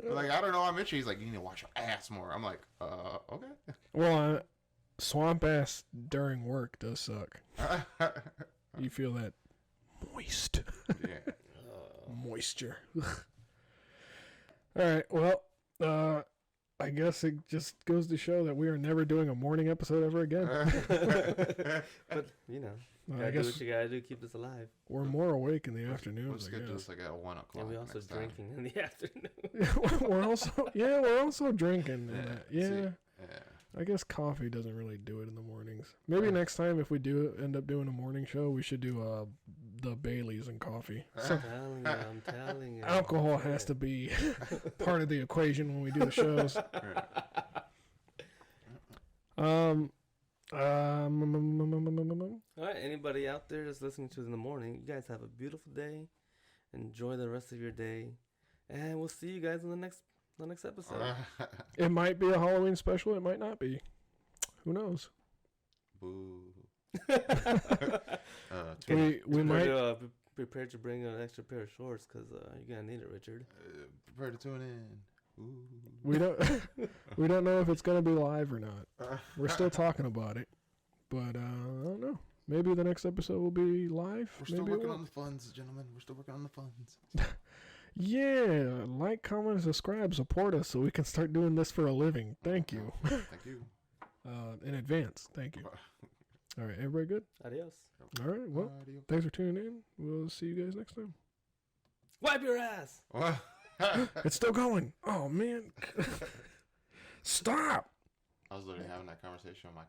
Like, I don't know, I'm itchy. He's like, "You need to wash your ass more." I'm like, okay. Well, swamp ass during work does suck. You feel that moist. Yeah. Moisture. All right. Well, I guess it just goes to show that we are never doing a morning episode ever again. But, you know. I guess do what you gotta do, keep us alive. We're more awake in the afternoons. Let's get this like at 1 o'clock. And we're also drinking in the afternoon. we're also drinking. Yeah. Yeah. I guess coffee doesn't really do it in the mornings. Maybe next time, if we do end up doing a morning show, we should do the Baileys and coffee. I'm telling you. Alcohol has to be part of the equation when we do the shows. All right, anybody out there that's listening to us in the morning, you guys have a beautiful day. Enjoy the rest of your day, and we'll see you guys in the next episode. It might be a Halloween special. It might not be. Who knows? Boo. We might prepare to bring an extra pair of shorts because you're gonna need it, Richard. Prepare to tune in. Ooh. We don't know if it's gonna be live or not. We're still talking about it, but I don't know. Maybe the next episode will be live. We're still working on the funds, gentlemen. We're still working on the funds. Yeah, like, comment, subscribe, support us so we can start doing this for a living. Thank you. Thank you. In advance, thank you. All right, everybody good? Adios. All right, well, thanks for tuning in. We'll see you guys next time. Wipe your ass. It's still going. Oh, man. Stop. I was literally having that conversation with my